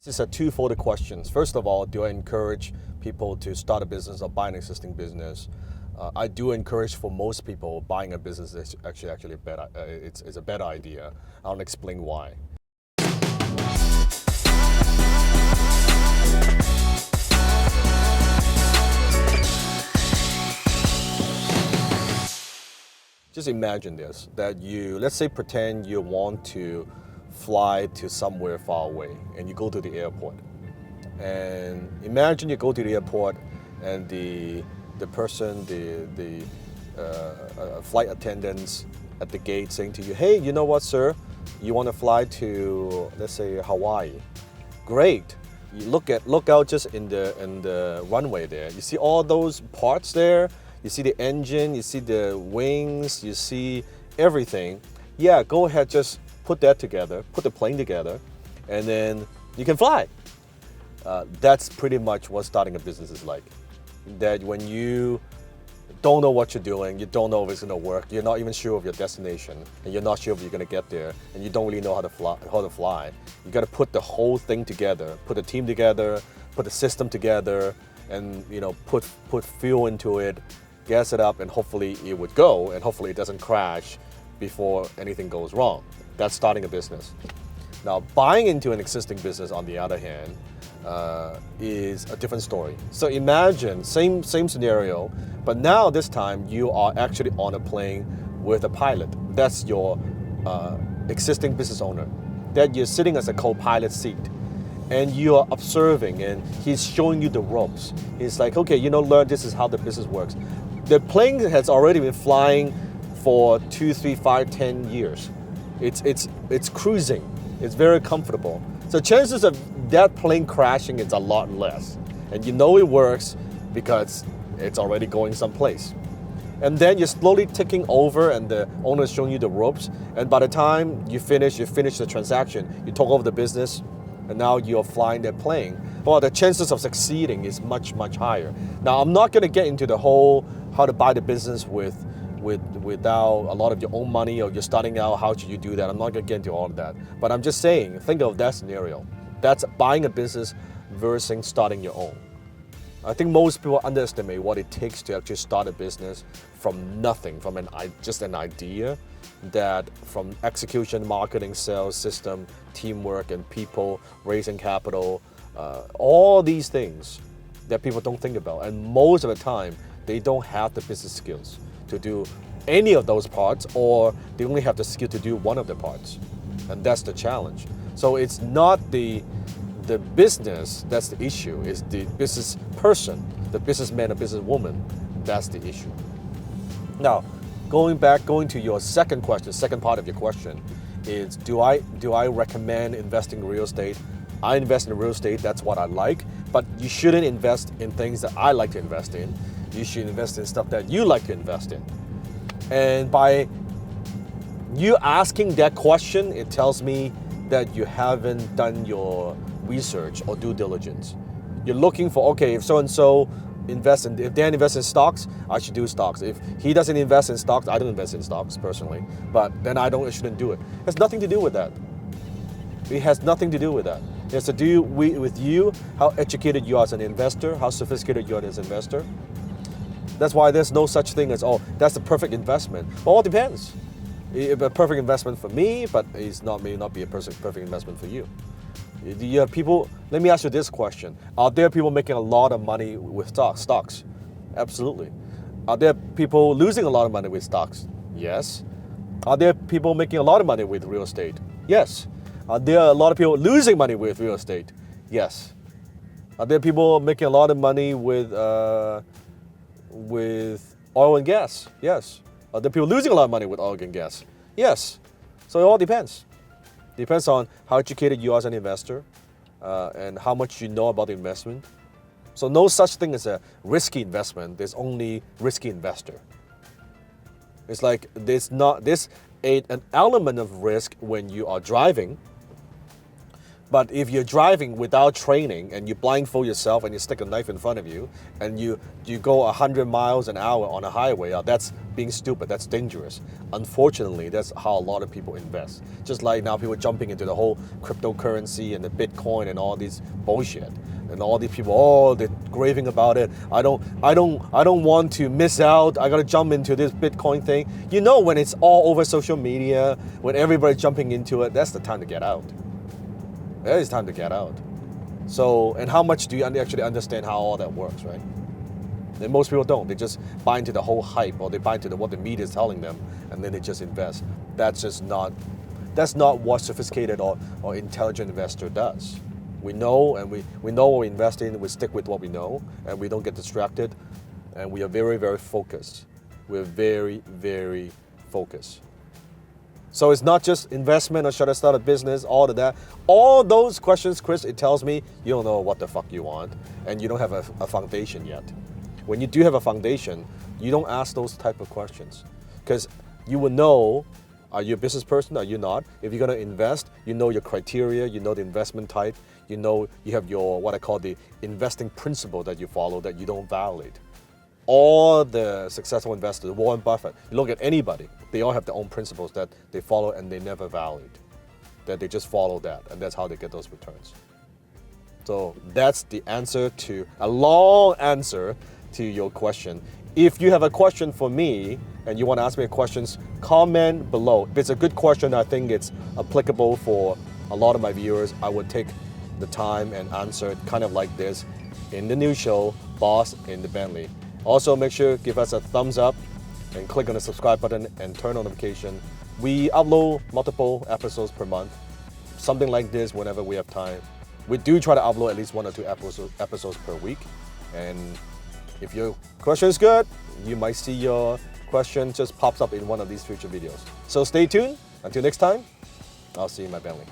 This is a twofold question. First of all, do I encourage people to start a business or buy an existing business? I do encourage for most people buying a business is actually a better, it's a better idea. I'll explain why. Just imagine this, that let's say pretend you want to fly to somewhere far away and you go to the airport. And imagine you go to the airport and the person, the flight attendants at the gate saying to you, hey, you know what, sir? You want to fly to, let's say, Hawaii. Great. You look out just in the runway there. You see all those parts there? You see the engine, you see the wings, you see everything. Yeah, go ahead, just put that together, put the plane together, and then you can fly. That's pretty much what starting a business is like. That when you don't know what you're doing, you don't know if it's gonna work, you're not even sure of your destination, and you're not sure if you're gonna get there, and you don't really know how to fly. You gotta put the whole thing together, put the team together, put the system together, and put fuel into it, gas it up, and hopefully it would go, and hopefully it doesn't crash before anything goes wrong. That's starting a business. Now, buying into an existing business, on the other hand, is a different story. So imagine, same scenario, but now this time you are actually on a plane with a pilot. That's your existing business owner. That you're sitting as a co-pilot seat. And you are observing, and he's showing you the ropes. He's like, okay, learn, this is how the business works. The plane has already been flying for 2, 3, 5, 10 years. It's cruising. It's very comfortable. So chances of that plane crashing is a lot less. And it works because it's already going someplace. And then you're slowly taking over, and the owner is showing you the ropes. And by the time you finish the transaction, you took over the business, and now you're flying that plane. Well, the chances of succeeding is much, much higher. Now, I'm not going to get into the whole how to buy the business without a lot of your own money, or you're starting out, how should you do that? I'm not going to get into all of that. But I'm just saying, think of that scenario. That's buying a business versus starting your own. I think most people underestimate what it takes to actually start a business from nothing, from just an idea, that from execution, marketing, sales, system, teamwork, and people, raising capital, all these things that people don't think about. And most of the time, they don't have the business skills to do any of those parts, or they only have the skill to do one of the parts. And that's the challenge. So it's not the business that's the issue, it's the business person, the businessman or businesswoman, that's the issue. Now, going to your second part of your question is, do I recommend investing in real estate? I invest in real estate, that's what I like, but you shouldn't invest in things that I like to invest in. You should invest in stuff that you like to invest in. And by you asking that question, it tells me that you haven't done your research or due diligence. You're looking for, okay, if so-and-so if Dan invests in stocks, I should do stocks. If he doesn't invest in stocks, I don't invest in stocks personally, but then I shouldn't do it. It has nothing to do with that. It has nothing to do with that. It has to do with you, how educated you are as an investor, how sophisticated you are as an investor. That's why there's no such thing as, oh, that's the perfect investment. Well, it depends. A perfect investment for me, but may not be a perfect investment for you. You have people, let me ask you this question. Are there people making a lot of money with stocks? Absolutely. Are there people losing a lot of money with stocks? Yes. Are there people making a lot of money with real estate? Yes. Are there a lot of people losing money with real estate? Yes. Are there people making a lot of money with oil and gas? Yes. Are there people losing a lot of money with oil and gas? Yes. So it all depends. Depends on how educated you are as an investor, and how much you know about the investment. So no such thing as a risky investment. There's only risky investor. It's like there's an element of risk when you are driving, But if you're driving without training and you blindfold yourself and you stick a knife in front of you and you go 100 miles an hour on a highway, that's being stupid, that's dangerous. Unfortunately, that's how a lot of people invest. Just like now people jumping into the whole cryptocurrency and the Bitcoin and all these bullshit. And all these people, oh, they're raving about it. I don't want to miss out. I gotta jump into this Bitcoin thing. You know, when it's all over social media, when everybody's jumping into it, that's the time to get out. It is time to get out. So, and how much do you actually understand how all that works, right? And most people don't. They just buy into the whole hype, or they buy into what the media is telling them, and then they just invest. That's not what sophisticated or intelligent investor does. We know, and we know what we invest in. We stick with what we know, and we don't get distracted, and we are very, very focused. We're very, very focused. So it's not just investment or should I start a business, all of that. All those questions, Chris, it tells me you don't know what the fuck you want and you don't have a foundation yet. When you do have a foundation, you don't ask those type of questions because you will know, are you a business person, are you not? If you're gonna invest, you know your criteria, you know the investment type, you know you have your, what I call the investing principle that you follow that you don't violate. All the successful investors, Warren Buffett, you look at anybody, they all have their own principles that they follow and they never violate. That they just follow that, and that's how they get those returns. So that's the answer to, a long answer to your question. If you have a question for me and you want to ask me questions, comment below. If it's a good question, I think it's applicable for a lot of my viewers, I would take the time and answer it kind of like this in the new show, Boss in the Bentley. Also, make sure give us a thumbs up and click on the subscribe button and turn on notification. We upload multiple episodes per month, something like this whenever we have time. We do try to upload at least 1 or 2 episodes per week. And if your question is good, you might see your question just pops up in one of these future videos. So stay tuned. Until next time, I'll see you in my Bentley.